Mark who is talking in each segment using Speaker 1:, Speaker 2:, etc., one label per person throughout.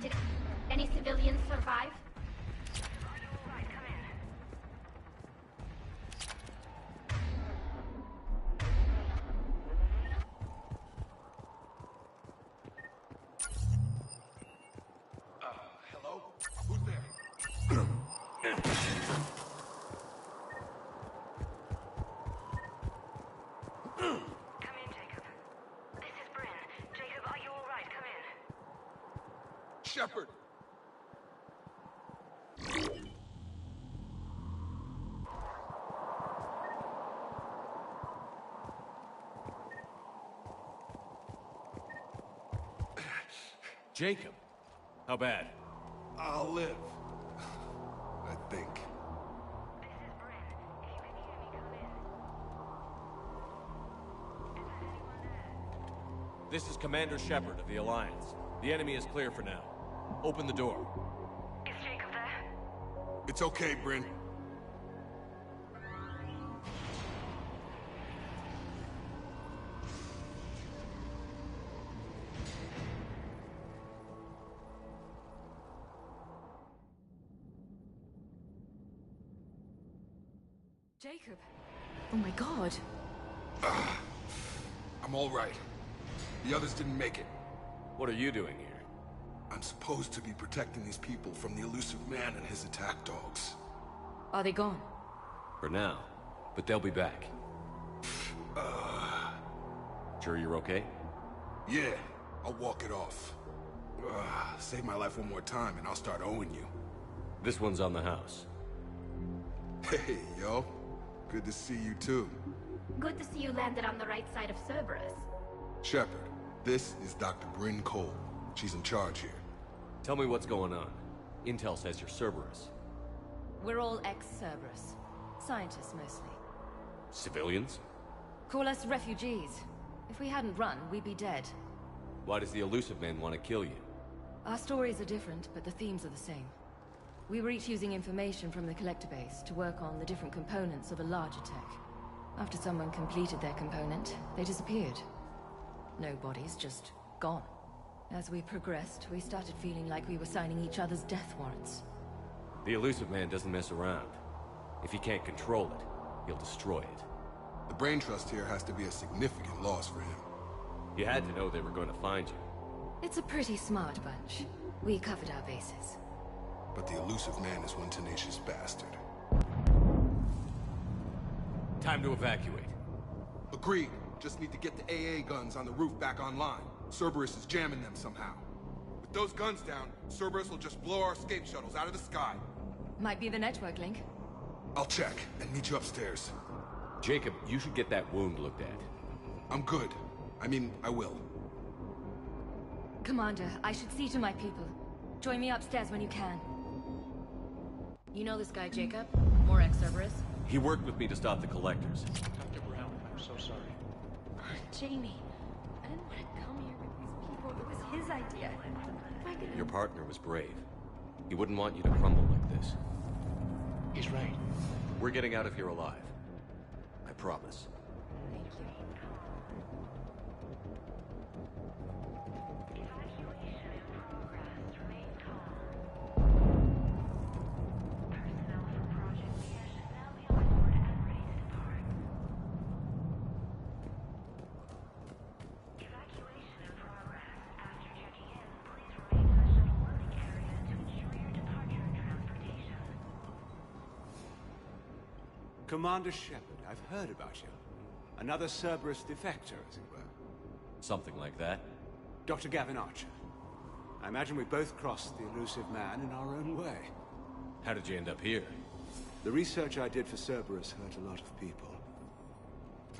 Speaker 1: Did any civilians survive?
Speaker 2: Hello? Who's there?
Speaker 3: Come in, Jacob. This is Bryn. Jacob, are you all right? Come in.
Speaker 2: Shepard!
Speaker 4: Jacob, how bad?
Speaker 2: I'll live. I think.
Speaker 3: This is Bryn. If you can hear me, come in. Is there anyone there?
Speaker 4: This is Commander Shepard of the Alliance. The enemy is clear for now. Open the door.
Speaker 3: Is Jacob there?
Speaker 2: It's okay, Bryn.
Speaker 5: Jacob. Oh my god.
Speaker 2: I'm all right. The others didn't make it.
Speaker 4: What are you doing here?
Speaker 2: I'm supposed to be protecting these people from the elusive man and his attack dogs.
Speaker 5: Are they gone?
Speaker 4: For now. But they'll be back. Sure you're okay?
Speaker 2: Yeah, I'll walk it off. Save my life one more time and I'll start owing you.
Speaker 4: This one's on the house.
Speaker 2: Hey, yo. Good to see you too.
Speaker 1: Good to see you landed on the right side of Cerberus.
Speaker 2: Shepard, this is Dr. Bryn Cole. She's in charge here.
Speaker 4: Tell me what's going on. Intel says you're Cerberus.
Speaker 5: We're all ex-Cerberus. Scientists, mostly.
Speaker 4: Civilians?
Speaker 5: Call us refugees. If we hadn't run, we'd be dead.
Speaker 4: Why does the elusive man want to kill you?
Speaker 5: Our stories are different, but the themes are the same. We were each using information from the collector base to work on the different components of a larger tech. After someone completed their component, they disappeared. No bodies, just gone. As we progressed, we started feeling like we were signing each other's death warrants.
Speaker 4: The elusive man doesn't mess around. If he can't control it, he'll destroy it.
Speaker 2: The brain trust here has to be a significant loss for him.
Speaker 4: You had to know they were going to find you.
Speaker 5: It's a pretty smart bunch. We covered our bases.
Speaker 2: But the elusive man is one tenacious bastard.
Speaker 4: Time to evacuate.
Speaker 2: Agreed. Just need to get the AA guns on the roof back online. Cerberus is jamming them somehow. With those guns down, Cerberus will just blow our escape shuttles out of the sky.
Speaker 5: Might be the network link.
Speaker 2: I'll check and meet you upstairs.
Speaker 4: Jacob, you should get that wound looked at.
Speaker 2: I'm good. I mean, I will.
Speaker 5: Commander, I should see to my people. Join me upstairs when you can. You know this guy, Jacob? More ex-Cerberus?
Speaker 4: He worked with me to stop the collectors.
Speaker 6: Dr. Brown, I'm so sorry.
Speaker 1: Jamie, I didn't want to come here with these people. It was his idea. Am I gonna...
Speaker 4: Your partner was brave. He wouldn't want you to crumble like this.
Speaker 6: He's right.
Speaker 4: We're getting out of here alive. I promise.
Speaker 1: Thank you.
Speaker 3: Evacuation in progress. Remain calm. Personnel for Project Mia should now be on board and ready to depart. Evacuation in progress. After checking in, please remain in the shuttle loading area to ensure your departure and transportation.
Speaker 7: Commander Shepard, I've heard about you. Another Cerberus defector, as it were.
Speaker 4: Something like that.
Speaker 7: Dr. Gavin Archer. I imagine we both crossed the elusive man in our own way.
Speaker 4: How did you end up here?
Speaker 7: The research I did for Cerberus hurt a lot of people.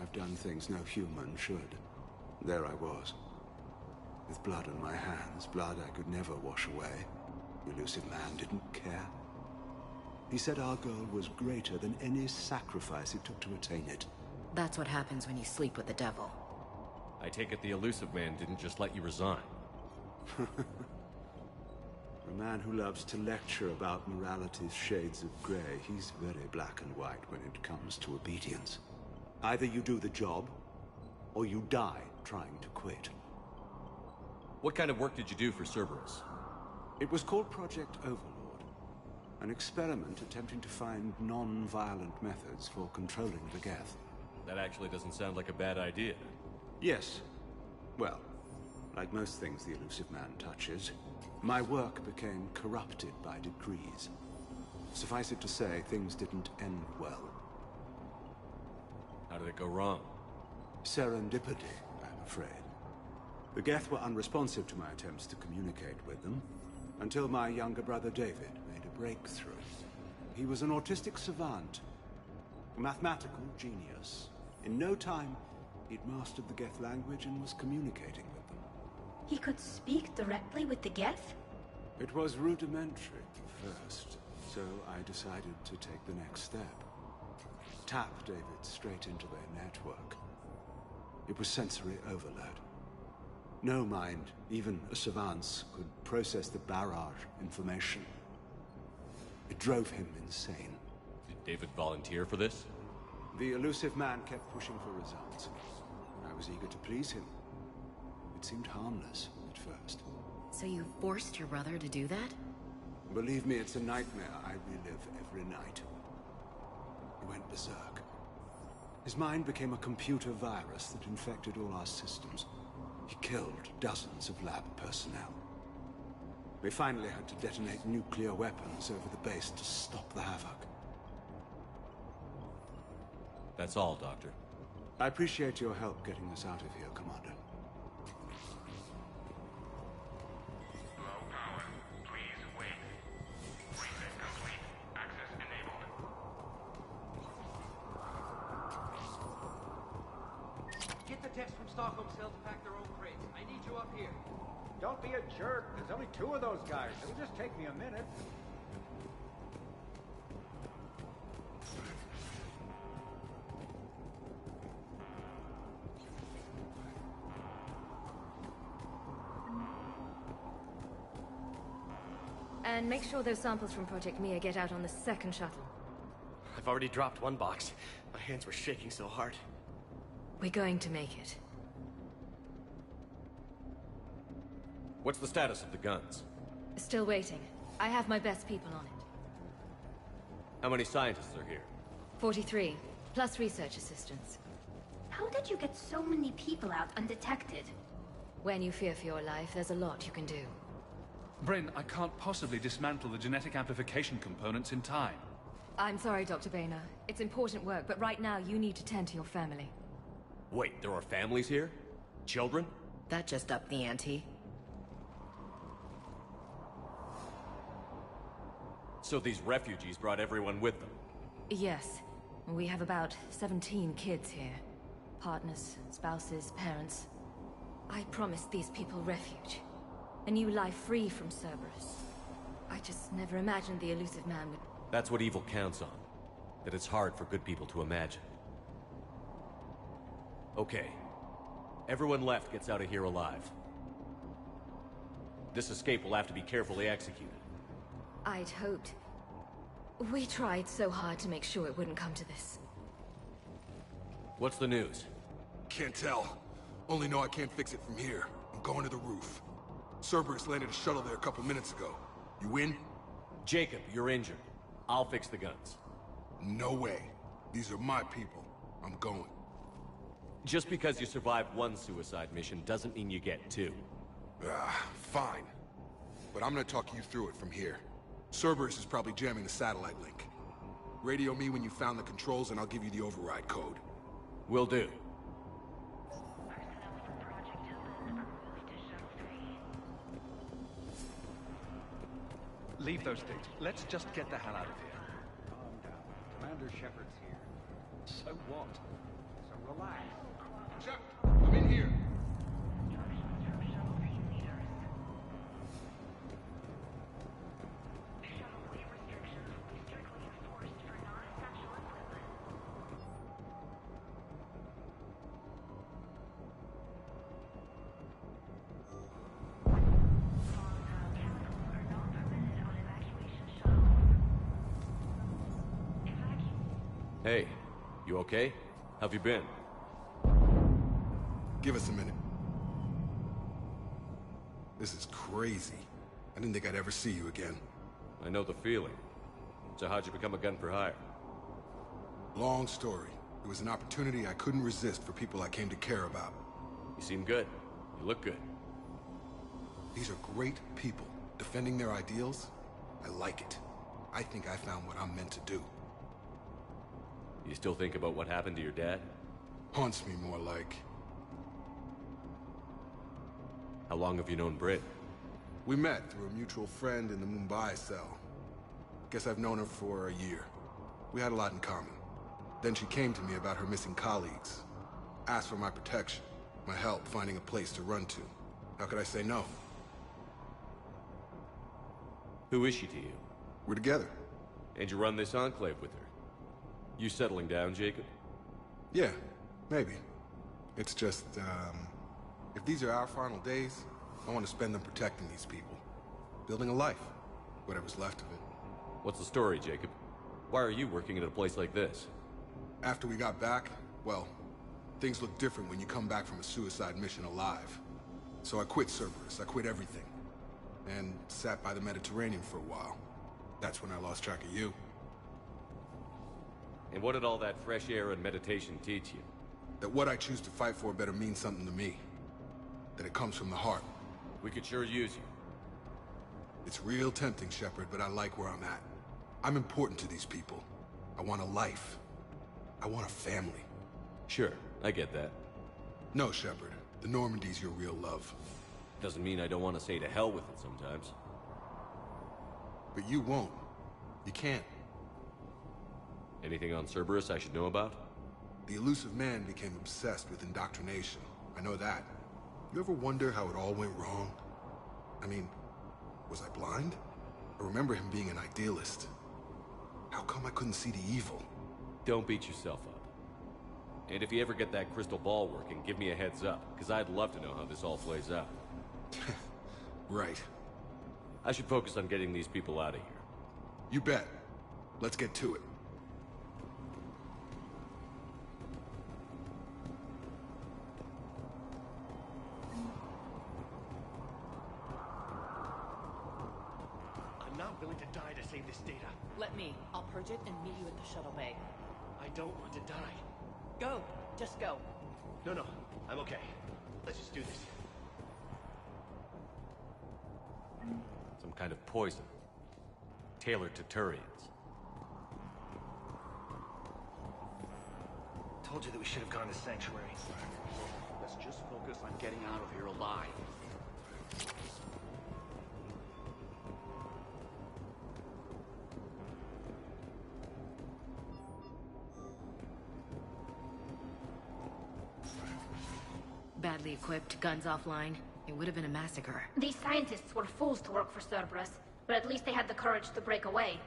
Speaker 7: I've done things no human should. There I was. With blood on my hands, blood I could never wash away. The elusive man didn't care. He said our goal was greater than any sacrifice it took to attain it.
Speaker 5: That's what happens when you sleep with the devil.
Speaker 4: I take it the elusive man didn't just let you resign.
Speaker 7: For a man who loves to lecture about morality's shades of grey, he's very black and white when it comes to obedience. Either you do the job, or you die trying to quit.
Speaker 4: What kind of work did you do for Cerberus?
Speaker 7: It was called Project Overlord, an experiment attempting to find non-violent methods for controlling the Geth.
Speaker 4: That actually doesn't sound like a bad idea.
Speaker 7: Yes. Well, like most things the elusive man touches, my work became corrupted by degrees. Suffice it to say, things didn't end well.
Speaker 4: How did it go wrong?
Speaker 7: Serendipity, I'm afraid. The Geth were unresponsive to my attempts to communicate with them, until my younger brother David made a breakthrough. He was an autistic savant, a mathematical genius. In no time, he'd mastered the Geth language and was communicating with them.
Speaker 1: He could speak directly with the Geth?
Speaker 7: It was rudimentary at first, so I decided to take the next step. Tap David straight into their network. It was sensory overload. No mind, even a savant's, could process the barrage information. It drove him insane.
Speaker 4: Did David volunteer for this?
Speaker 7: The elusive man kept pushing for results. I was eager to please him. It seemed harmless at first.
Speaker 5: So you forced your brother to do that?
Speaker 7: Believe me, it's a nightmare I relive every night. He went berserk. His mind became a computer virus that infected all our systems. He killed dozens of lab personnel. We finally had to detonate nuclear weapons over the base to stop the havoc.
Speaker 4: That's all, Doctor.
Speaker 7: I appreciate your help getting us out of here, Commander.
Speaker 8: Low power. Please wait. Reset complete. Access enabled.
Speaker 9: Get the techs from Stockholm Cell to pack their own crates. I need you up here.
Speaker 10: Don't be a jerk. There's only 2 of those guys. It'll just take me a minute.
Speaker 5: And make sure those samples from Project Mia get out on the second shuttle.
Speaker 9: I've already dropped one box. My hands were shaking so hard.
Speaker 5: We're going to make it.
Speaker 4: What's the status of the guns?
Speaker 5: Still waiting. I have my best people on it.
Speaker 4: How many scientists are here?
Speaker 5: 43, plus research assistants.
Speaker 1: How did you get so many people out undetected?
Speaker 5: When you fear for your life, there's a lot you can do.
Speaker 11: Bryn, I can't possibly dismantle the genetic amplification components in time.
Speaker 5: I'm sorry, Dr. Boehner. It's important work, but right now you need to tend to your family.
Speaker 4: Wait, there are families here? Children?
Speaker 5: That just upped the ante.
Speaker 4: So these refugees brought everyone with them?
Speaker 5: Yes. We have about 17 kids here. Partners, spouses, parents. I promised these people refuge. A new life free from Cerberus. I just never imagined the elusive man would...
Speaker 4: That's what evil counts on. That it's hard for good people to imagine. Okay. Everyone left gets out of here alive. This escape will have to be carefully executed.
Speaker 5: I'd hoped. We tried so hard to make sure it wouldn't come to this.
Speaker 4: What's the news?
Speaker 2: Can't tell. Only know I can't fix it from here. I'm going to the roof. Cerberus landed a shuttle there a couple minutes ago. You in?
Speaker 4: Jacob, you're injured. I'll fix the guns.
Speaker 2: No way. These are my people. I'm going.
Speaker 4: Just because you survived one suicide mission doesn't mean you get 2.
Speaker 2: Fine. But I'm gonna talk you through it from here. Cerberus is probably jamming the satellite link. Radio me when you found the controls and I'll give you the override code.
Speaker 4: Will do.
Speaker 3: Personnel from Project Open are moved to Shuttle 3.
Speaker 11: Leave those things. Let's just get the hell out of here.
Speaker 10: Calm down. Commander Shepard's here.
Speaker 11: So what?
Speaker 10: So relax.
Speaker 2: Chuck, I'm in here.
Speaker 3: Instructions from Shuttle team leaders. Shuttle wave restrictions will be strictly enforced for non-essential equipment. Volatile chemicals are not permitted on evacuation shuttles.
Speaker 4: Hey, you okay? How've you been?
Speaker 2: Give us a minute. This is crazy. I didn't think I'd ever see you again.
Speaker 4: I know the feeling. So how'd you become a gun for hire?
Speaker 2: Long story. It was an opportunity I couldn't resist for people I came to care about.
Speaker 4: You seem good. You look good.
Speaker 2: These are great people, defending their ideals. I like it. I think I found what I'm meant to do.
Speaker 4: You still think about what happened to your dad?
Speaker 2: Haunts me more like.
Speaker 4: How long have you known Britt?
Speaker 2: We met through a mutual friend in the Mumbai cell. Guess I've known her for a year. We had a lot in common. Then she came to me about her missing colleagues. Asked for my protection, my help finding a place to run to. How could I say no?
Speaker 4: Who is she to you?
Speaker 2: We're together.
Speaker 4: And you run this enclave with her? You settling down, Jacob?
Speaker 2: Yeah, maybe. It's just, if these are our final days, I want to spend them protecting these people. Building a life. Whatever's left of it.
Speaker 4: What's the story, Jacob? Why are you working at a place like this?
Speaker 2: After we got back, well, things look different when you come back from a suicide mission alive. So I quit Cerberus, I quit everything. And sat by the Mediterranean for a while. That's when I lost track of you.
Speaker 4: And what did all that fresh air and meditation teach you?
Speaker 2: That what I choose to fight for better mean something to me. That it comes from the heart.
Speaker 4: We could sure use you.
Speaker 2: It's real tempting, Shepard, but I like where I'm at. I'm important to these people. I want a life. I want a family.
Speaker 4: Sure, I get that.
Speaker 2: No, Shepard. The Normandy's your real love.
Speaker 4: Doesn't mean I don't want to say to hell with it sometimes.
Speaker 2: But you won't. You can't.
Speaker 4: Anything on Cerberus I should know about?
Speaker 2: The elusive man became obsessed with indoctrination. I know that. You ever wonder how it all went wrong? I mean, was I blind? I remember him being an idealist. How come I couldn't see the evil?
Speaker 4: Don't beat yourself up. And if you ever get that crystal ball working, give me a heads up, because I'd love to know how this all plays out.
Speaker 2: Right.
Speaker 4: I should focus on getting these people out of here.
Speaker 2: You bet. Let's get to it.
Speaker 12: I'm not willing to die to save this data.
Speaker 13: Let me. I'll purge it and meet you at the shuttle bay.
Speaker 12: I don't want to die.
Speaker 13: Go. Just go.
Speaker 12: No, I'm okay. Let's just do this.
Speaker 4: Some kind of poison. Tailored to Turians.
Speaker 12: Told you that we should have gone to Sanctuary.
Speaker 10: Let's just focus on getting out of here alive.
Speaker 5: Badly equipped, guns offline. It would have been a massacre.
Speaker 14: These scientists were fools to work for Cerberus, but at least they had the courage to break away.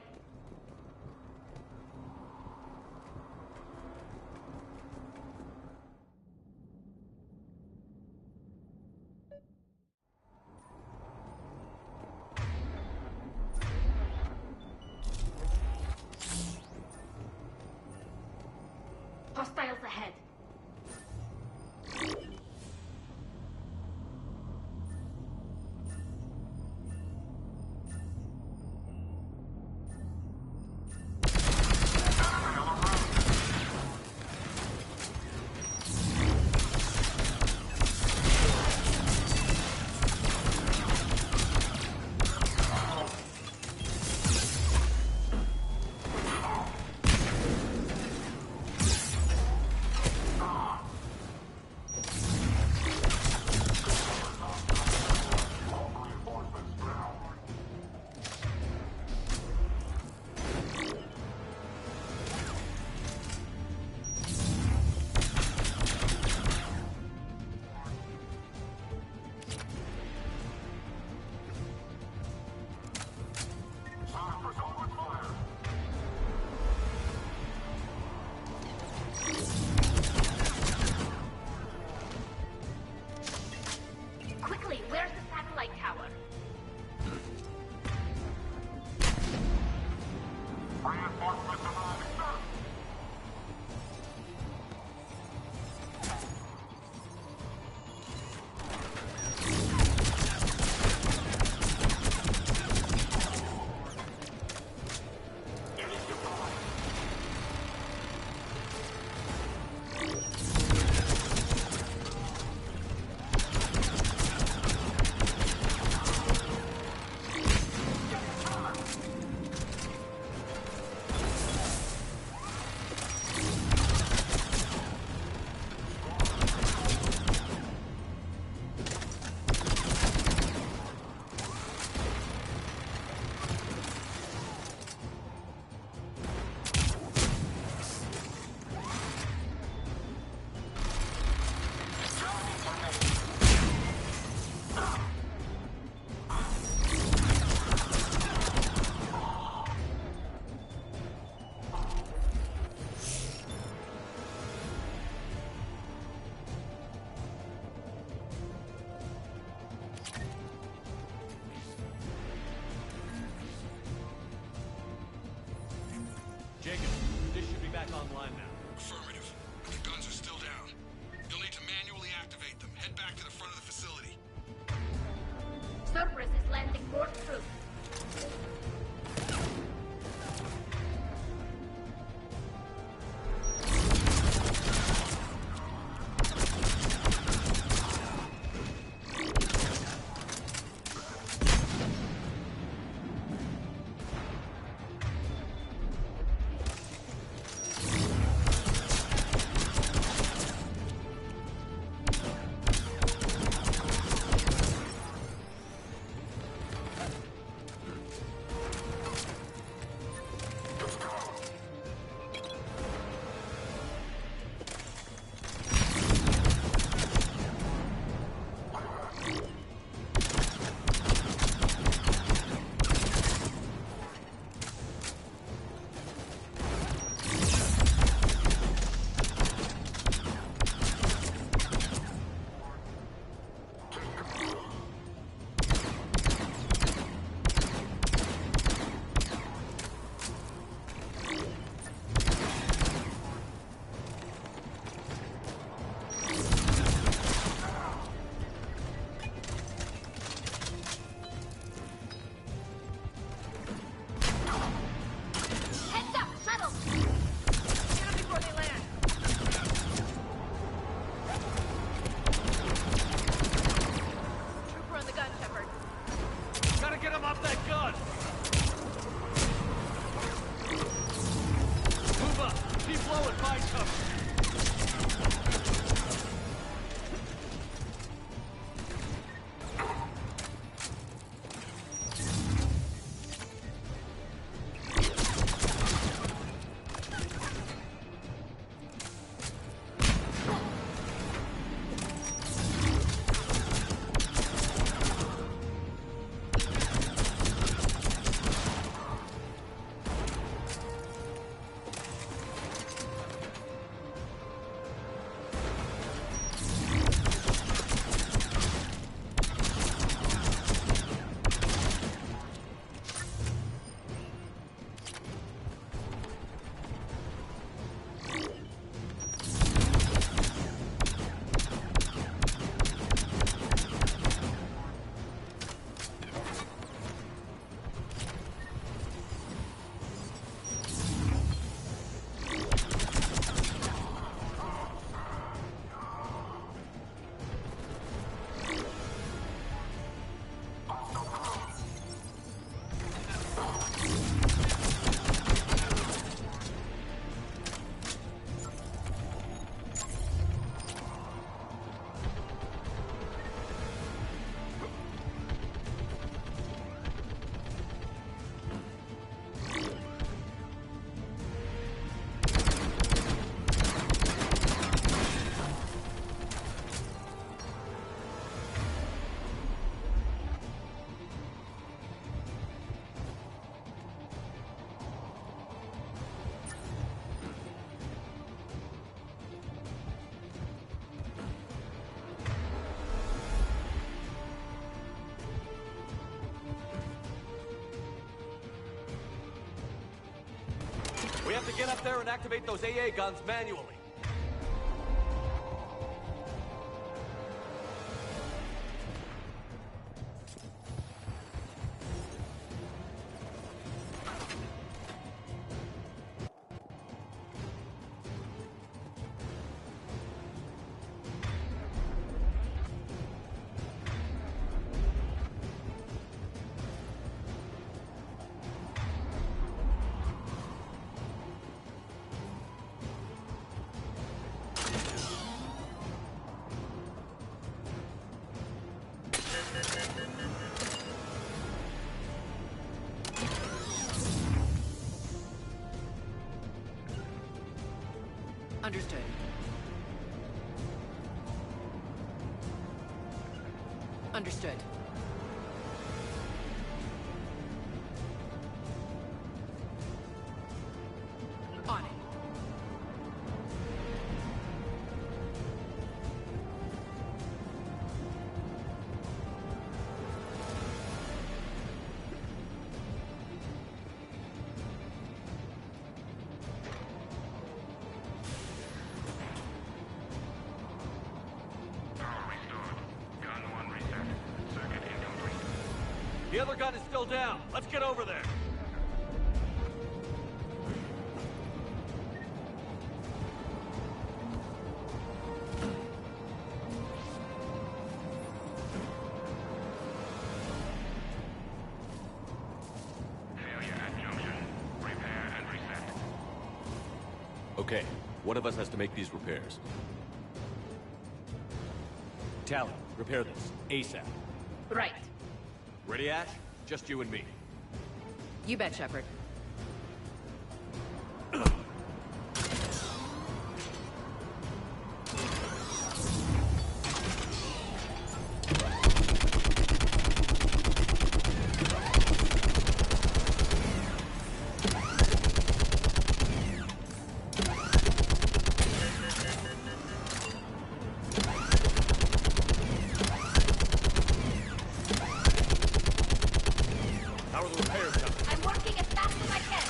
Speaker 14: Hostiles ahead. Quickly, where's the satellite tower?
Speaker 12: back online now.
Speaker 2: Affirmative. But the guns are still down. You'll need to manually activate them. Head back to the front of the facility.
Speaker 14: Cerberus is landing more troops.
Speaker 12: We have to get up there and activate those AA guns manually.
Speaker 13: Understood. Understood. On it.
Speaker 4: The other gun is still down. Let's get over there.
Speaker 8: Failure at junction. Repair and reset.
Speaker 4: Okay, one of us has to make these repairs. Tally, repair this. ASAP.
Speaker 13: Right.
Speaker 4: Ready, Ash? Just you and me.
Speaker 13: You bet, Shepard.
Speaker 4: How are the repairs coming?
Speaker 14: I'm working as fast as I can.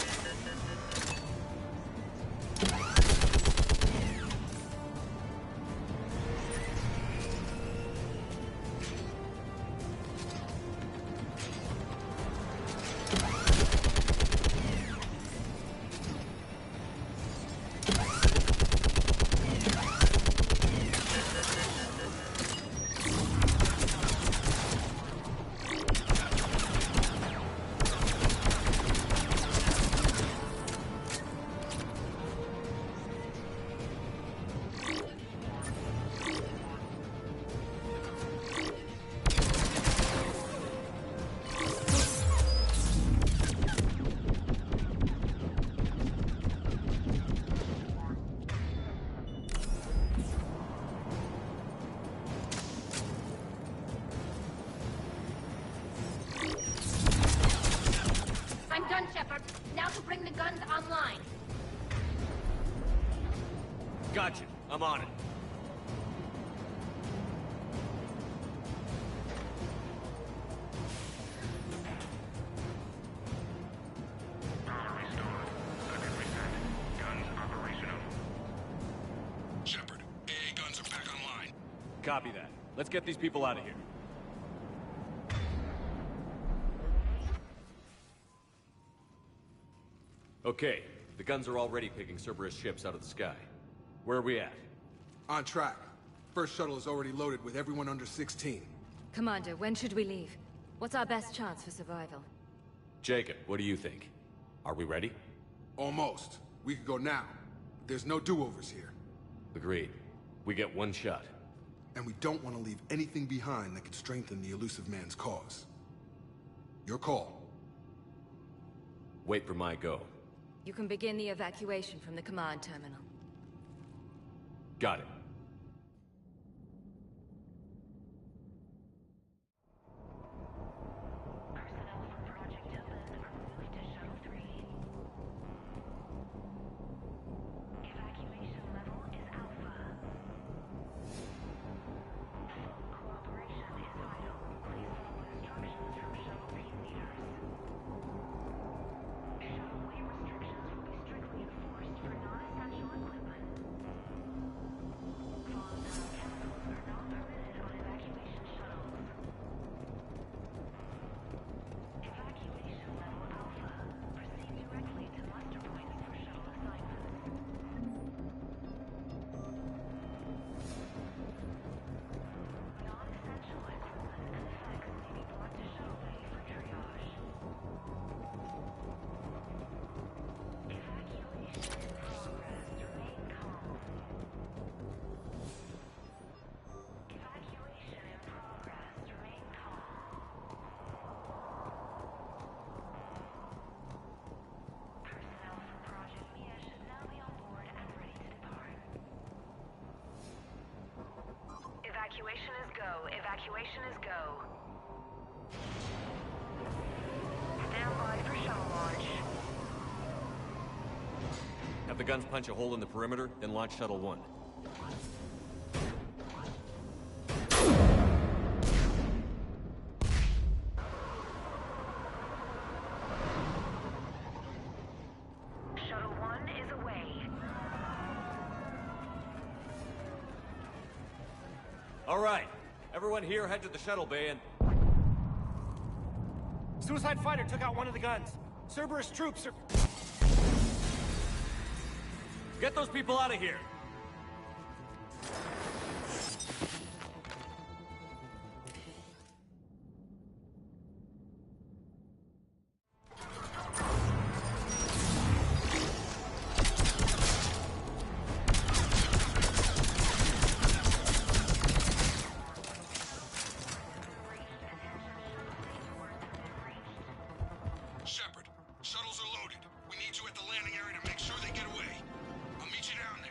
Speaker 14: I'm done, Shepard. Now to bring the guns online.
Speaker 4: Gotcha. I'm on it.
Speaker 8: Power restored. Circuit reset. Guns operational.
Speaker 2: Shepard, AA guns are back online.
Speaker 4: Copy that. Let's get these people out of here. Okay, the guns are already picking Cerberus ships out of the sky. Where are we at?
Speaker 2: On track. First shuttle is already loaded with everyone under 16.
Speaker 5: Commander, when should we leave? What's our best chance for survival?
Speaker 4: Jacob, what do you think? Are we ready?
Speaker 2: Almost. We could go now. There's no do-overs here.
Speaker 4: Agreed. We get one shot.
Speaker 2: And we don't want to leave anything behind that could strengthen the elusive man's cause. Your call.
Speaker 4: Wait for my go.
Speaker 5: You can begin the evacuation from the command terminal.
Speaker 4: Got it.
Speaker 3: Personnel from Project Omen are moved to Shuttle 3. Evacuation level is Alpha. Full cooperation is vital. Please follow instructions from Shuttle team leaders. Shuttleway restrictions will be strictly enforced for non-essential equipment. Volatile chemicals are not permitted on evacuation shuttles. Evacuation level Alpha. Proceed directly to muster points for shuttle assignments. Non-essential equipment and effects may be brought to shuttle bay for triage. Evacuation in progress. Remain calm. Evacuation in progress. Remain calm. Personnel from Project Mia should now be on board and ready to depart. Evacuation is go. Evacuation is go. Stand by for shuttle launch.
Speaker 4: Have the guns punch a hole in the perimeter, then launch Shuttle 1.
Speaker 3: Shuttle 1 is away.
Speaker 4: All right. Everyone here head to the shuttle bay and...
Speaker 12: Suicide fighter took out one of the guns. Cerberus troops are...
Speaker 4: Get those people out of here!
Speaker 2: Shepard, shuttles are loaded. We need you at the landing area to make sure they get away. I'll meet you down there.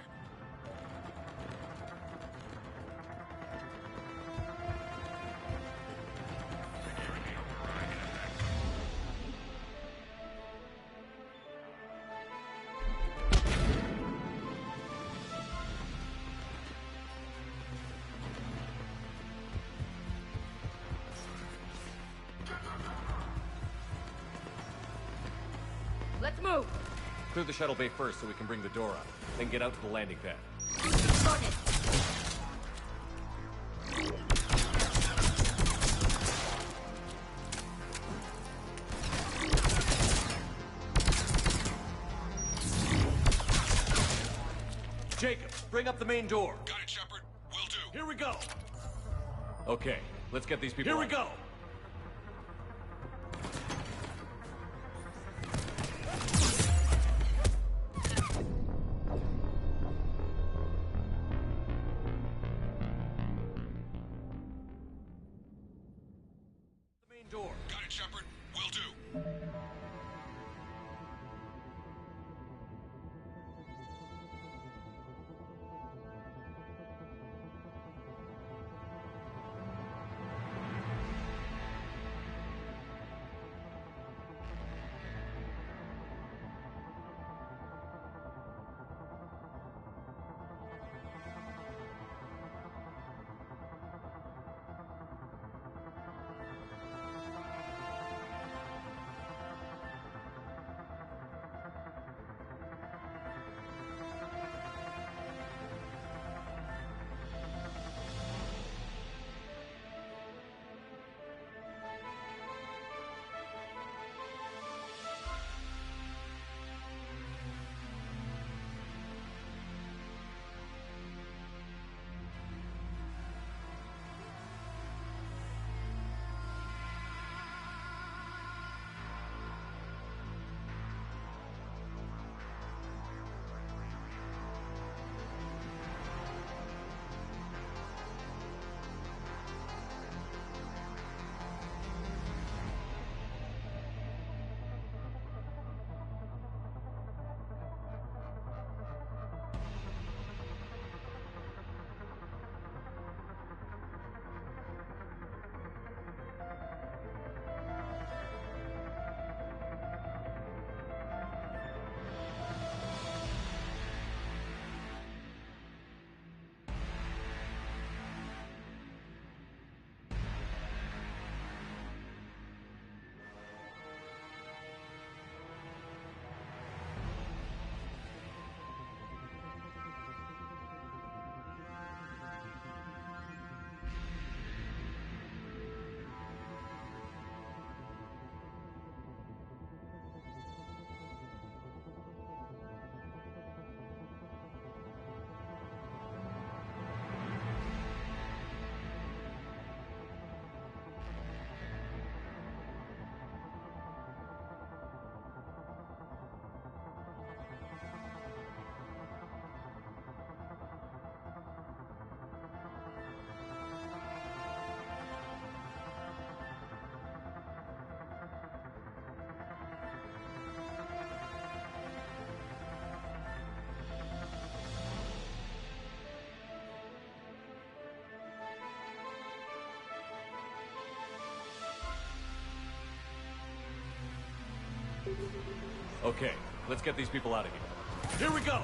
Speaker 13: Let's move!
Speaker 4: Clear the shuttle bay first so we can bring the door up. Then get out to the landing pad.
Speaker 14: Started.
Speaker 4: Jacob, bring up the main door.
Speaker 2: Got it, Shepard. Will do.
Speaker 4: Here we go! Okay, let's get these people
Speaker 12: Here we
Speaker 4: out.
Speaker 12: go!
Speaker 4: The main door.
Speaker 2: Got it, Shepard. Will do.
Speaker 4: Okay, let's get these people out of here.
Speaker 12: Here we go!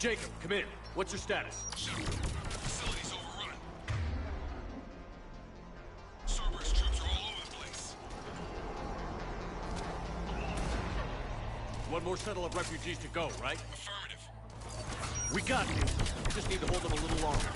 Speaker 4: Jacob, come in. What's your status?
Speaker 2: Facility's overrun. Cerberus troops are all over the place.
Speaker 4: One more shuttle of refugees to go, right?
Speaker 2: Affirmative.
Speaker 4: We got this. Just need to hold them a little longer.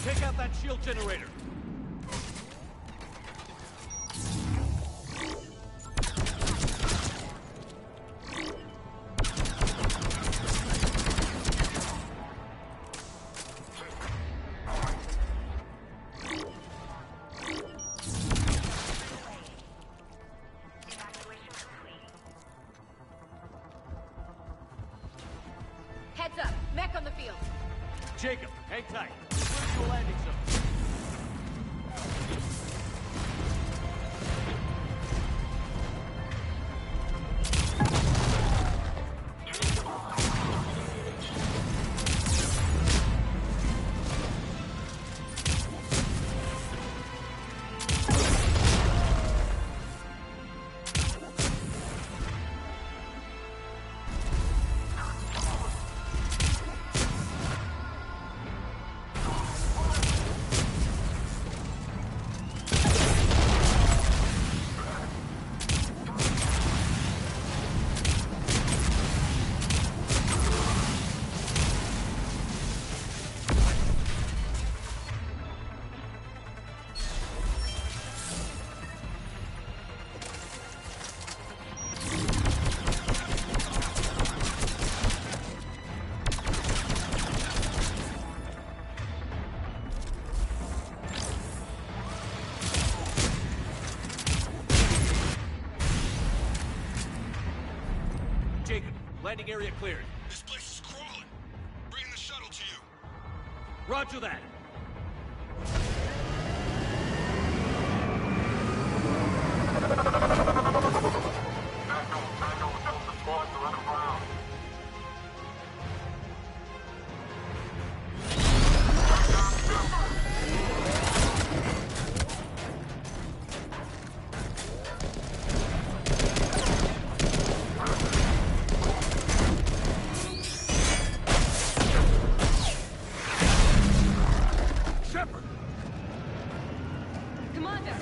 Speaker 4: Take out that shield generator.
Speaker 13: Heads up, mech on the field.
Speaker 4: Jacob, hang tight. Clear to a landing zone. Jacob, landing area cleared.
Speaker 2: This place is crawling. Bringing the shuttle to you.
Speaker 4: Roger that. Shepard!
Speaker 5: Commander!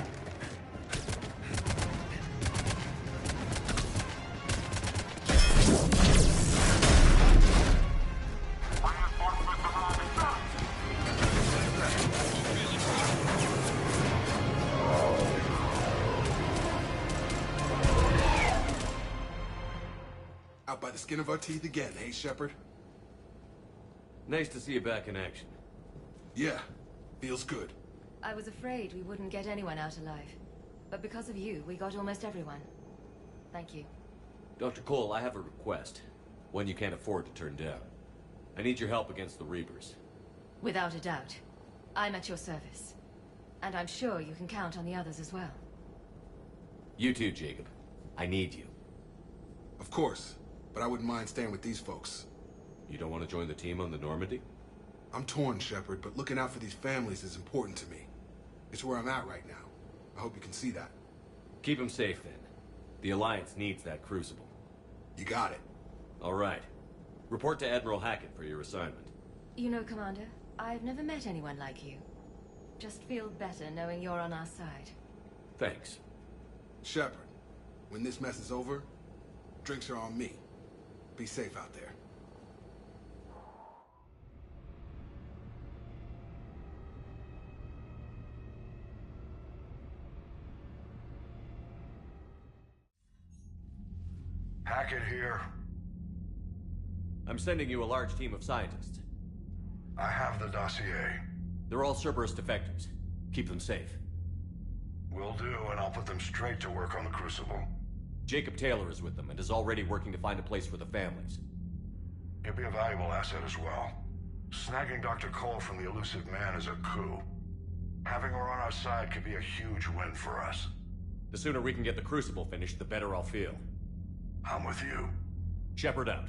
Speaker 2: Out by the skin of our teeth again, hey, Shepard?
Speaker 4: Nice to see you back in action.
Speaker 2: Yeah, feels good.
Speaker 5: I was afraid we wouldn't get anyone out alive. But because of you, we got almost everyone. Thank you.
Speaker 4: Dr. Cole, I have a request. One you can't afford to turn down. I need your help against the Reapers.
Speaker 5: Without a doubt. I'm at your service. And I'm sure you can count on the others as well.
Speaker 4: You too, Jacob. I need you.
Speaker 2: Of course, but I wouldn't mind staying with these folks.
Speaker 4: You don't want to join the team on the Normandy?
Speaker 2: I'm torn, Shepard, but looking out for these families is important to me. It's where I'm at right now. I hope you can see that.
Speaker 4: Keep them safe, then. The Alliance needs that crucible.
Speaker 2: You got it.
Speaker 4: All right. Report to Admiral Hackett for your assignment.
Speaker 5: You know, Commander, I've never met anyone like you. Just feel better knowing you're on our side.
Speaker 4: Thanks.
Speaker 2: Shepard, when this mess is over, drinks are on me. Be safe out there.
Speaker 8: Hackett here.
Speaker 4: I'm sending you a large team of scientists.
Speaker 8: I have the dossier.
Speaker 4: They're all Cerberus defectors. Keep them safe.
Speaker 15: Will do, and I'll put them straight to work on the Crucible.
Speaker 4: Jacob Taylor is with them and is already working to find a place for the families.
Speaker 15: He'll be a valuable asset as well. Snagging Dr. Cole from the elusive man is a coup. Having her on our side could be a huge win for us.
Speaker 4: The sooner we can get the Crucible finished, the better I'll feel.
Speaker 15: I'm with you.
Speaker 4: Shepard out.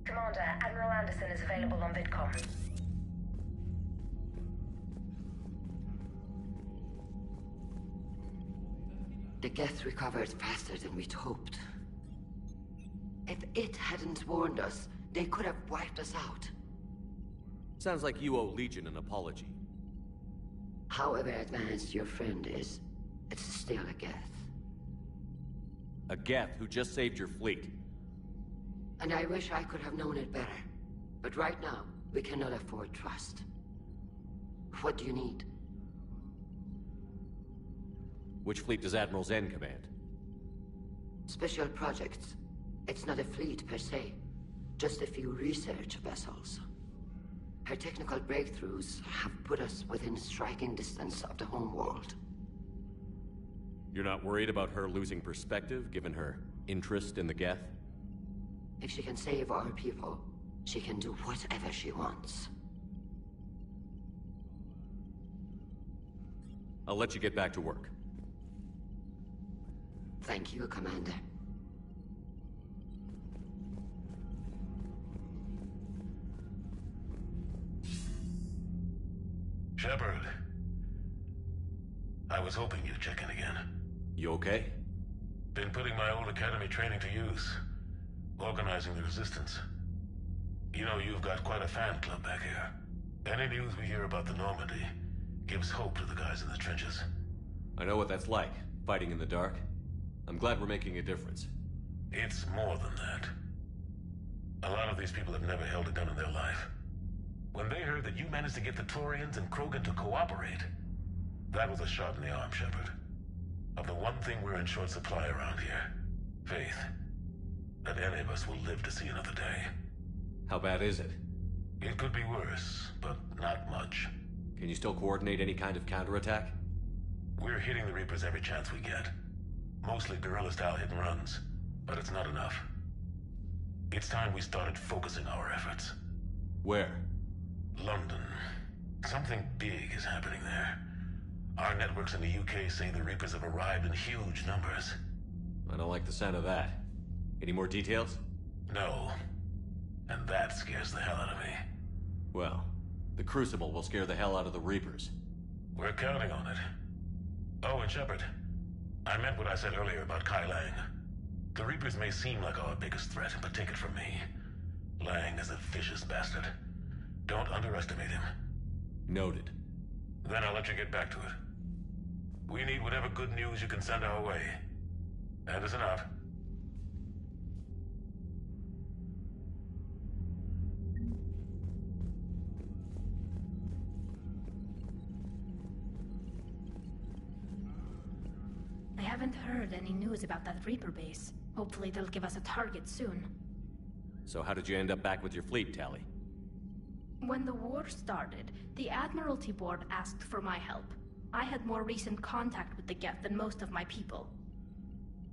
Speaker 16: Commander, Admiral Anderson is available on VidCom.
Speaker 17: The Geth recovered faster than we'd hoped. If it hadn't warned us, they could have wiped us out.
Speaker 4: Sounds like you owe Legion an apology.
Speaker 17: However advanced your friend is, it's still a Geth.
Speaker 4: A Geth who just saved your fleet.
Speaker 17: And I wish I could have known it better. But right now, we cannot afford trust. What do you need?
Speaker 4: Which fleet does Admiral Zen command?
Speaker 17: Special projects. It's not a fleet per se, just a few research vessels. Her technical breakthroughs have put us within striking distance of the homeworld.
Speaker 4: You're not worried about her losing perspective, given her interest in the Geth?
Speaker 17: If she can save our people, she can do whatever she wants.
Speaker 4: I'll let you get back to work.
Speaker 17: Thank you, Commander.
Speaker 15: Shepard. I was hoping you'd check in again.
Speaker 4: You okay?
Speaker 15: Been putting my old academy training to use. Organizing the resistance. You know, you've got quite a fan club back here. Any news we hear about the Normandy gives hope to the guys in the trenches.
Speaker 4: I know what that's like, fighting in the dark. I'm glad we're making a difference.
Speaker 15: It's more than that. A lot of these people have never held a gun in their life. When they heard that you managed to get the Turians and Krogan to cooperate, that was a shot in the arm, Shepard. Of the one thing we're in short supply around here, faith. That any of us will live to see another day.
Speaker 4: How bad is it?
Speaker 15: It could be worse, but not much.
Speaker 4: Can you still coordinate any kind of counterattack?
Speaker 15: We're hitting the Reapers every chance we get. Mostly guerrilla-style hit-and-runs, but it's not enough. It's time we started focusing our efforts.
Speaker 4: Where?
Speaker 15: London. Something big is happening there. Our networks in the UK say the Reapers have arrived in huge numbers.
Speaker 4: I don't like the sound of that. Any more details?
Speaker 15: No. And that scares the hell out of me.
Speaker 4: Well, the Crucible will scare the hell out of the Reapers.
Speaker 15: We're counting on it. Oh, and Shepard, I meant what I said earlier about Kai Lang. The Reapers may seem like our biggest threat, but take it from me. Lang is a vicious bastard. Don't underestimate him.
Speaker 4: Noted.
Speaker 15: Then I'll let you get back to it. We need whatever good news you can send our way. Anderson out.
Speaker 14: I haven't heard any news about that Reaper base. Hopefully they'll give us a target soon.
Speaker 4: So how did you end up back with your fleet, Tali?
Speaker 14: When the war started, the Admiralty Board asked for my help. I had more recent contact with the Geth than most of my people.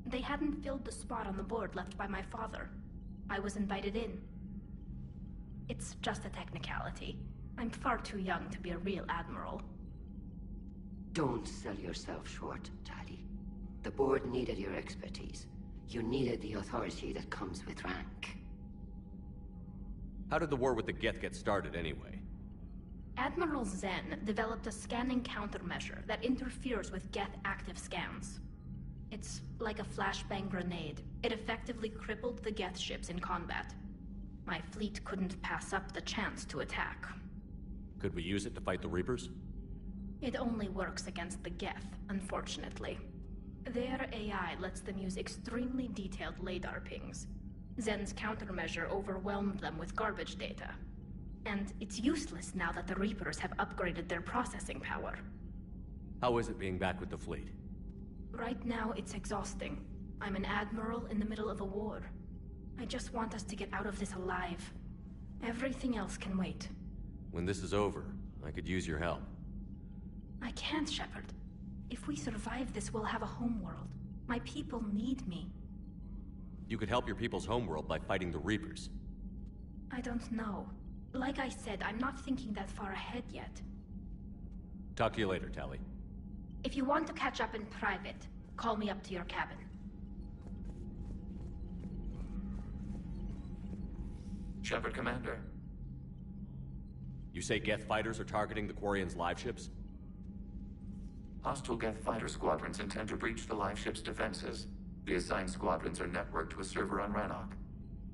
Speaker 14: They hadn't filled the spot on the board left by my father. I was invited in. It's just a technicality. I'm far too young to be a real admiral.
Speaker 17: Don't sell yourself short, Tali. The board needed your expertise. You needed the authority that comes with rank.
Speaker 4: How did the war with the Geth get started, anyway?
Speaker 14: Admiral Zen developed a scanning countermeasure that interferes with Geth active scans. It's like a flashbang grenade. It effectively crippled the Geth ships in combat. My fleet couldn't pass up the chance to attack.
Speaker 4: Could we use it to fight the Reapers?
Speaker 14: It only works against the Geth, unfortunately. Their AI lets them use extremely detailed LADAR pings. Zen's countermeasure overwhelmed them with garbage data. And it's useless now that the Reapers have upgraded their processing power.
Speaker 4: How is it being back with the fleet?
Speaker 14: Right now, it's exhausting. I'm an admiral in the middle of a war. I just want us to get out of this alive. Everything else can wait.
Speaker 4: When this is over, I could use your help.
Speaker 14: I can't, Shepard. If we survive this, we'll have a homeworld. My people need me.
Speaker 4: You could help your people's homeworld by fighting the Reapers.
Speaker 14: I don't know. Like I said, I'm not thinking that far ahead yet.
Speaker 4: Talk to you later, Tali.
Speaker 14: If you want to catch up in private, call me up to your cabin.
Speaker 18: Shepard, Commander.
Speaker 4: You say Geth fighters are targeting the Quarians' live ships?
Speaker 18: Hostile Geth fighter squadrons intend to breach the live ship's defenses. The assigned squadrons are networked to a server on Rannoch.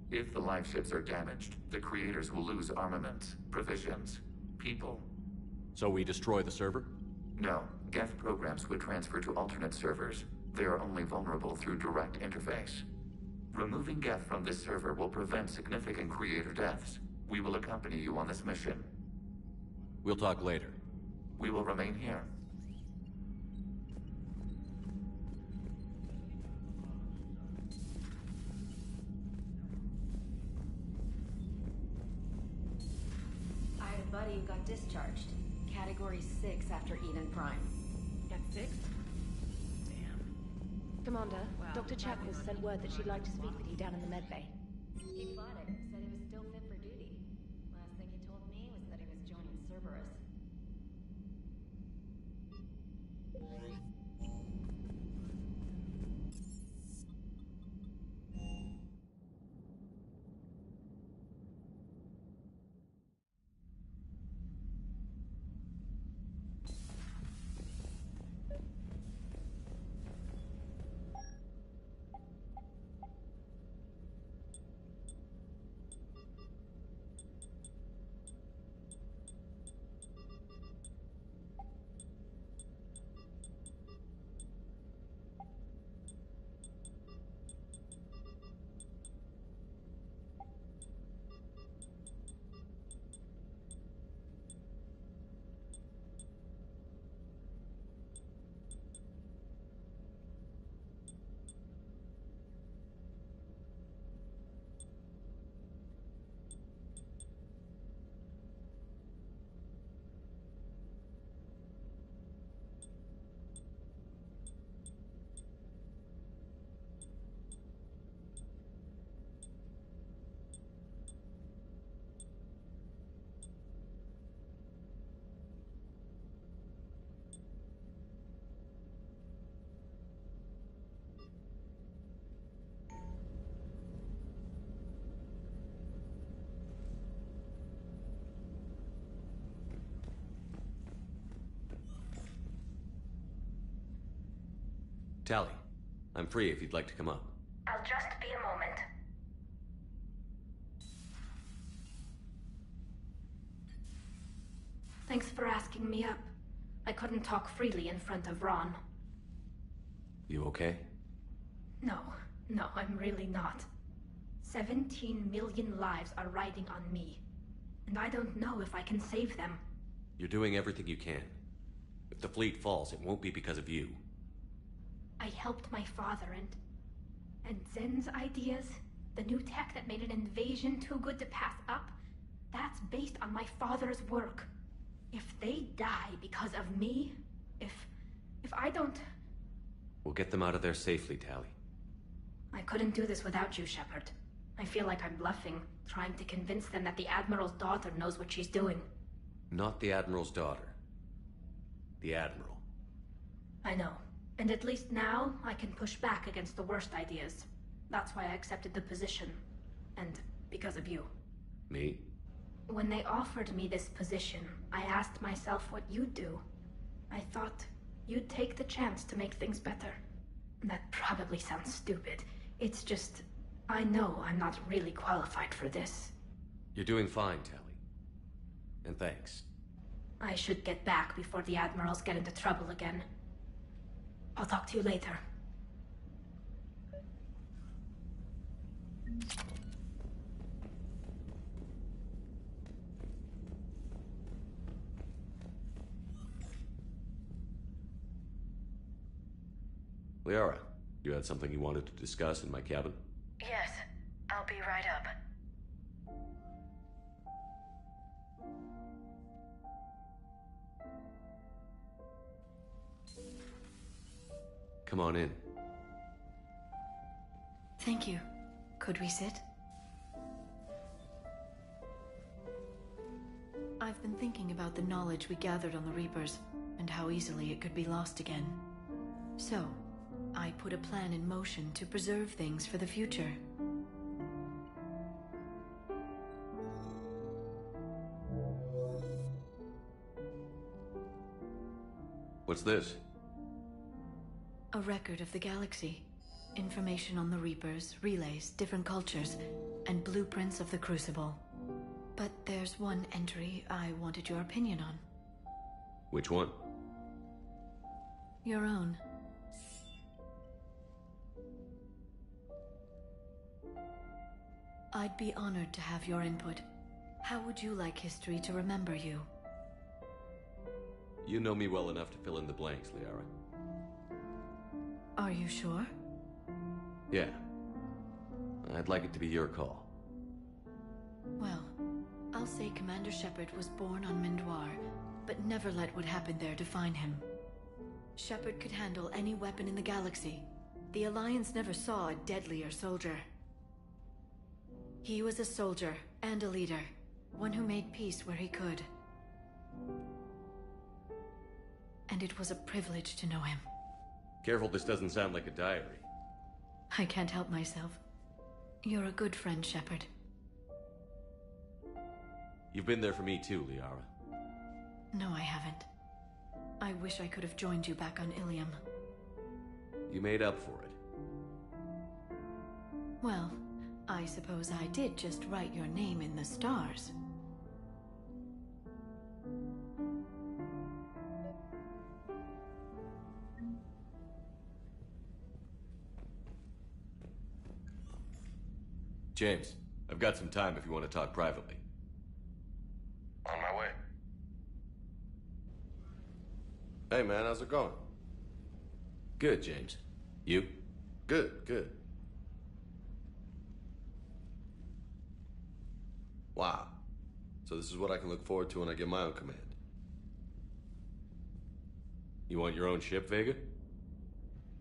Speaker 18: If the live ships are damaged, the creators will lose armaments, provisions, people.
Speaker 4: So we destroy the server?
Speaker 18: No. Geth programs would transfer to alternate servers. They are only vulnerable through direct interface. Removing Geth from this server will prevent significant creator deaths. We will accompany you on this mission.
Speaker 4: We'll talk later.
Speaker 18: We will remain here.
Speaker 1: I had a buddy who got discharged. Category 6 after Eden Prime.
Speaker 19: At 6?
Speaker 20: Commander, Dr. Chapel sent word that she'd like to speak with you down in the medbay.
Speaker 1: He fought it, said he was still fit for duty. Last thing he told me was that he was joining Cerberus.
Speaker 4: Tali, I'm free if you'd like to come up.
Speaker 16: I'll just be a moment.
Speaker 14: Thanks for asking me up. I couldn't talk freely in front of Ron.
Speaker 4: You okay?
Speaker 14: No, I'm really not. 17 million lives are riding on me. And I don't know if I can save them.
Speaker 4: You're doing everything you can. If the fleet falls, it won't be because of you.
Speaker 14: I helped my father and Zen's ideas, the new tech that made an invasion too good to pass up, that's based on my father's work. If they die because of me, if I don't...
Speaker 4: We'll get them out of there safely, Tali.
Speaker 14: I couldn't do this without you, Shepard. I feel like I'm bluffing, trying to convince them that the Admiral's daughter knows what she's doing.
Speaker 4: Not the Admiral's daughter. The Admiral.
Speaker 14: I know. And at least now, I can push back against the worst ideas. That's why I accepted the position. And because of you.
Speaker 4: Me?
Speaker 14: When they offered me this position, I asked myself what you'd do. I thought you'd take the chance to make things better. That probably sounds stupid. It's just, I know I'm not really qualified for this.
Speaker 4: You're doing fine, Tali. And thanks.
Speaker 14: I should get back before the Admirals get into trouble again. I'll talk to you later.
Speaker 4: Liara, you had something you wanted to discuss in my cabin?
Speaker 16: Yes, I'll be right up.
Speaker 4: Come on in.
Speaker 19: Thank you. Could we sit? I've been thinking about the knowledge we gathered on the Reapers, and how easily it could be lost again. So, I put a plan in motion to preserve things for the future.
Speaker 4: What's this?
Speaker 19: A record of the galaxy. Information on the Reapers, relays, different cultures, and blueprints of the Crucible. But there's one entry I wanted your opinion on.
Speaker 4: Which one?
Speaker 19: Your own. I'd be honored to have your input. How would you like history to remember you?
Speaker 4: You know me well enough to fill in the blanks, Liara.
Speaker 19: Are you sure?
Speaker 4: Yeah. I'd like it to be your call.
Speaker 19: Well, I'll say Commander Shepard was born on Mindoir, but never let what happened there define him. Shepard could handle any weapon in the galaxy. The Alliance never saw a deadlier soldier. He was a soldier and a leader, one who made peace where he could. And it was a privilege to know him.
Speaker 4: Careful this doesn't sound like a diary.
Speaker 19: I can't help myself. You're a good friend, Shepard.
Speaker 4: You've been there for me too, Liara.
Speaker 19: No, I haven't. I wish I could have joined you back on Ilium.
Speaker 4: You made up for it.
Speaker 19: Well, I suppose I did just write your name in the stars.
Speaker 4: James, I've got some time if you want to talk privately.
Speaker 8: On my way.
Speaker 21: Hey man, how's it going?
Speaker 4: Good, James. You?
Speaker 21: Good, good. Wow. So this is what I can look forward to when I get my own command.
Speaker 4: You want your own ship, Vega?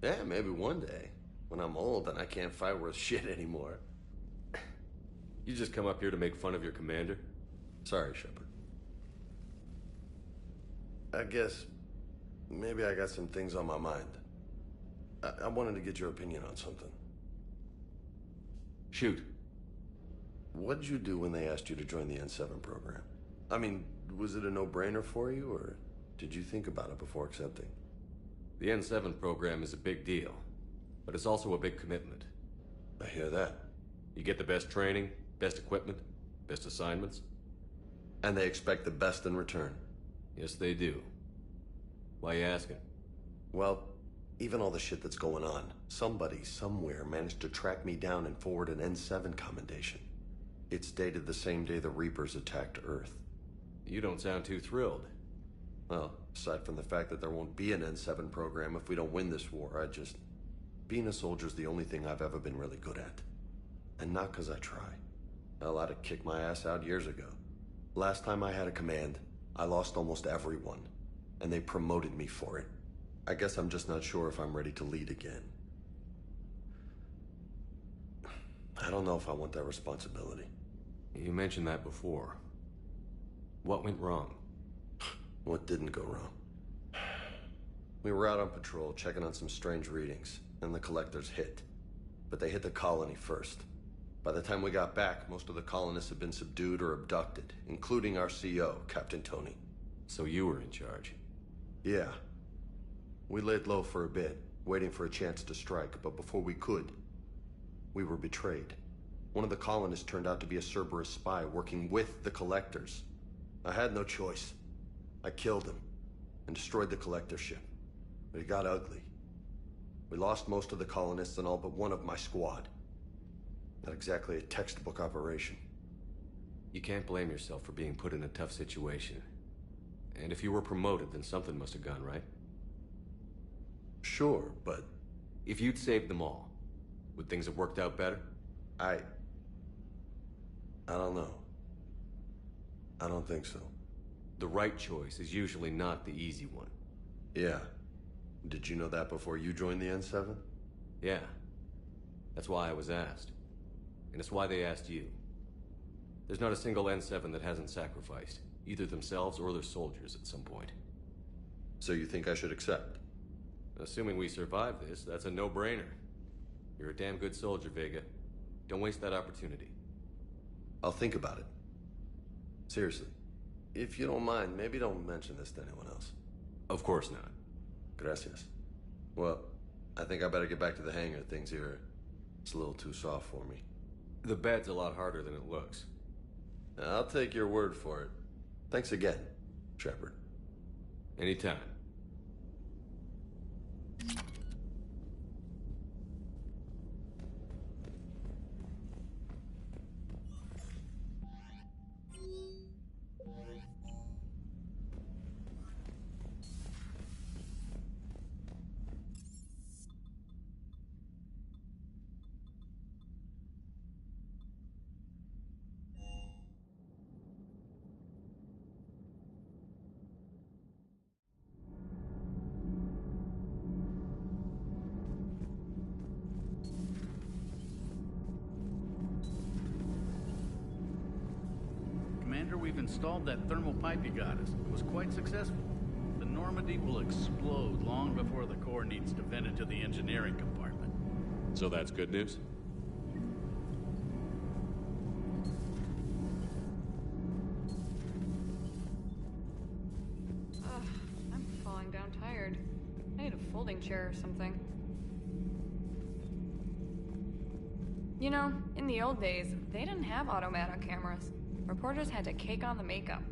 Speaker 21: Yeah, maybe one day. When I'm old and I can't fight worth shit anymore.
Speaker 4: You just come up here to make fun of your commander?
Speaker 21: Sorry, Shepard. I guess maybe I got some things on my mind. I wanted to get your opinion on something.
Speaker 4: Shoot.
Speaker 21: What'd you do when they asked you to join the N7 program? I mean, was it a no-brainer for you, or did you think about it before accepting?
Speaker 4: The N7 program is a big deal, but it's also a big commitment.
Speaker 21: I hear that.
Speaker 4: You get the best training, best equipment, best assignments.
Speaker 21: And they expect the best in return.
Speaker 4: Yes, they do. Why you asking?
Speaker 21: Well, even all the shit that's going on, somebody somewhere managed to track me down and forward an N7 commendation. It's dated the same day the Reapers attacked Earth.
Speaker 4: You don't sound too thrilled.
Speaker 21: Well, aside from the fact that there won't be an N7 program if we don't win this war, being a soldier's the only thing I've ever been really good at. And not because I try. Hell, I'd have kicked my ass out years ago. Last time I had a command, I lost almost everyone. And they promoted me for it. I guess I'm just not sure if I'm ready to lead again. I don't know if I want that responsibility.
Speaker 4: You mentioned that before. What went wrong?
Speaker 21: What didn't go wrong? We were out on patrol, checking on some strange readings, and the collectors hit. But they hit the colony first. By the time we got back, most of the colonists had been subdued or abducted, including our CO, Captain Tony.
Speaker 4: So you were in charge?
Speaker 21: Yeah. We laid low for a bit, waiting for a chance to strike, but before we could, we were betrayed. One of the colonists turned out to be a Cerberus spy working with the collectors. I had no choice. I killed him and destroyed the collector ship. But it got ugly. We lost most of the colonists and all but one of my squad. Not exactly a textbook operation.
Speaker 4: You can't blame yourself for being put in a tough situation. And if you were promoted, then something must have gone right.
Speaker 21: Sure, but...
Speaker 4: If you'd saved them all, would things have worked out better?
Speaker 21: I don't know. I don't think so.
Speaker 4: The right choice is usually not the easy one.
Speaker 21: Yeah. Did you know that before you joined the N7?
Speaker 4: Yeah. That's why I was asked. And it's why they asked you. There's not a single N7 that hasn't sacrificed, either themselves or their soldiers at some point.
Speaker 21: So you think I should accept?
Speaker 4: Assuming we survive this, that's a no-brainer. You're a damn good soldier, Vega. Don't waste that opportunity.
Speaker 21: I'll think about it. Seriously. If you don't mind, maybe don't mention this to anyone else.
Speaker 4: Of course not.
Speaker 21: Gracias. Well, I think I better get back to the hangar. Things here, it's a little too soft for me.
Speaker 4: The bed's a lot harder than it looks.
Speaker 21: I'll take your word for it. Thanks again, Shepard.
Speaker 4: Anytime.
Speaker 6: Commander, we've installed that thermal pipe you got us. It was quite successful. The Normandy will explode long before the core needs to vent into the engineering compartment.
Speaker 4: So that's good news?
Speaker 1: I'm falling down tired. I need a folding chair or something. You know, in the old days, they didn't have automatic cameras. Reporters had to cake on the makeup.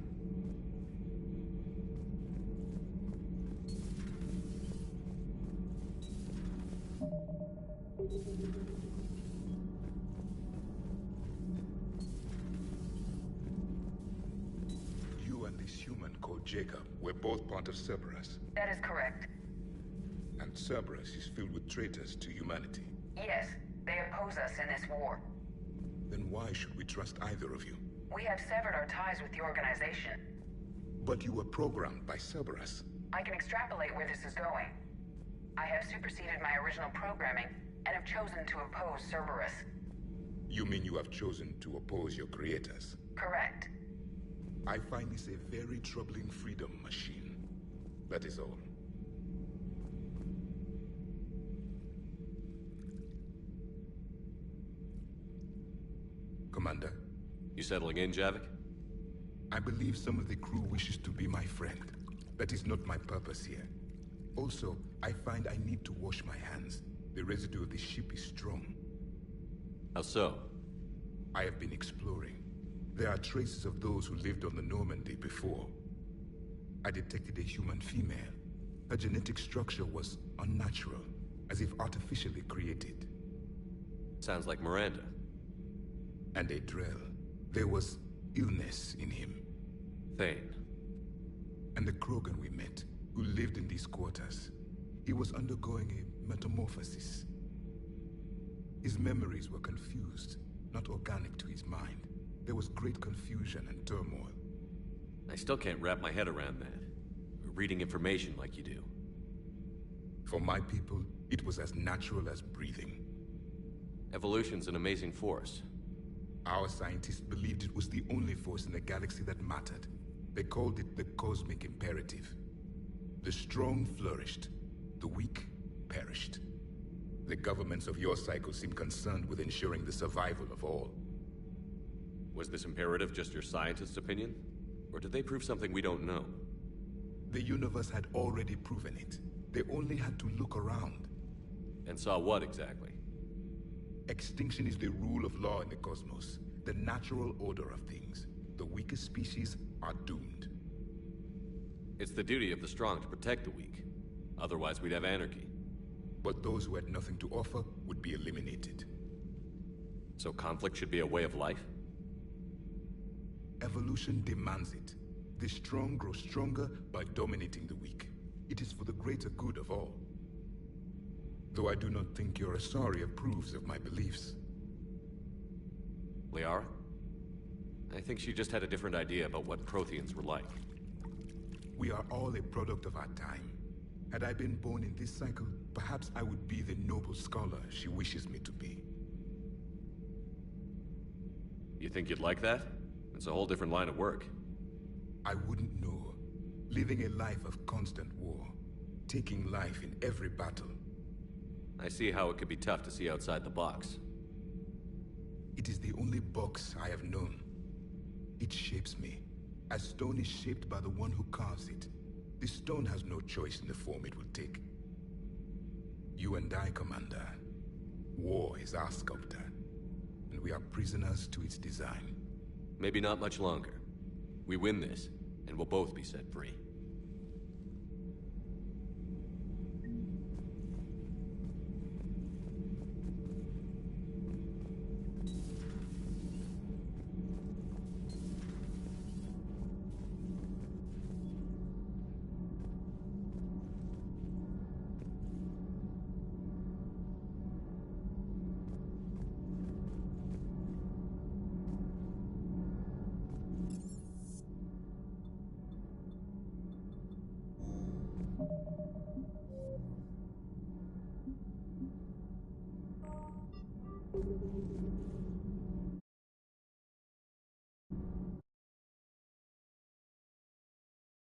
Speaker 8: You and this human called Jacob were both part of Cerberus.
Speaker 16: That is correct.
Speaker 8: And Cerberus is filled with traitors to humanity.
Speaker 16: Yes, they oppose us in this war.
Speaker 8: Then why should we trust either of you?
Speaker 16: We have severed our ties with the organization.
Speaker 8: But you were programmed by Cerberus.
Speaker 16: I can extrapolate where this is going. I have superseded my original programming and have chosen to oppose Cerberus.
Speaker 8: You mean you have chosen to oppose your creators?
Speaker 16: Correct.
Speaker 8: I find this a very troubling freedom machine. That is all. Commander?
Speaker 4: You settling in, Javik?
Speaker 8: I believe some of the crew wishes to be my friend. That is not my purpose here. Also, I find I need to wash my hands. The residue of the ship is strong.
Speaker 4: How so?
Speaker 8: I have been exploring. There are traces of those who lived on the Normandy before. I detected a human female. Her genetic structure was unnatural, as if artificially created.
Speaker 4: Sounds like Miranda.
Speaker 8: And a Drell. There was illness in him.
Speaker 4: Thane.
Speaker 8: And the Krogan we met, who lived in these quarters. He was undergoing a metamorphosis. His memories were confused, not organic to his mind. There was great confusion and turmoil.
Speaker 4: I still can't wrap my head around that. Reading information like you do.
Speaker 8: For my people, it was as natural as breathing.
Speaker 4: Evolution's an amazing force.
Speaker 8: Our scientists believed it was the only force in the galaxy that mattered. They called it the cosmic imperative. The strong flourished, the weak perished. The governments of your cycle seem concerned with ensuring the survival of all.
Speaker 4: Was this imperative just your scientist's opinion? Or did they prove something we don't know?
Speaker 8: The universe had already proven it. They only had to look around.
Speaker 4: And saw what exactly?
Speaker 8: Extinction is the rule of law in the cosmos, the natural order of things. The weakest species are doomed.
Speaker 4: It's the duty of the strong to protect the weak. Otherwise, we'd have anarchy.
Speaker 8: But those who had nothing to offer would be eliminated.
Speaker 4: So conflict should be a way of life?
Speaker 8: Evolution demands it. The strong grow stronger by dominating the weak. It is for the greater good of all. Though I do not think your Asari approves of my beliefs.
Speaker 4: Liara? I think she just had a different idea about what Protheans were like.
Speaker 8: We are all a product of our time. Had I been born in this cycle, perhaps I would be the noble scholar she wishes me to be.
Speaker 4: You think you'd like that? It's a whole different line of work.
Speaker 8: I wouldn't know. Living a life of constant war. Taking life in every battle.
Speaker 4: I see how it could be tough to see outside the box.
Speaker 8: It is the only box I have known. It shapes me, as stone is shaped by the one who carves it. The stone has no choice in the form it will take. You and I, Commander. War is our sculptor, and we are prisoners to its design.
Speaker 4: Maybe not much longer. We win this, and we'll both be set free.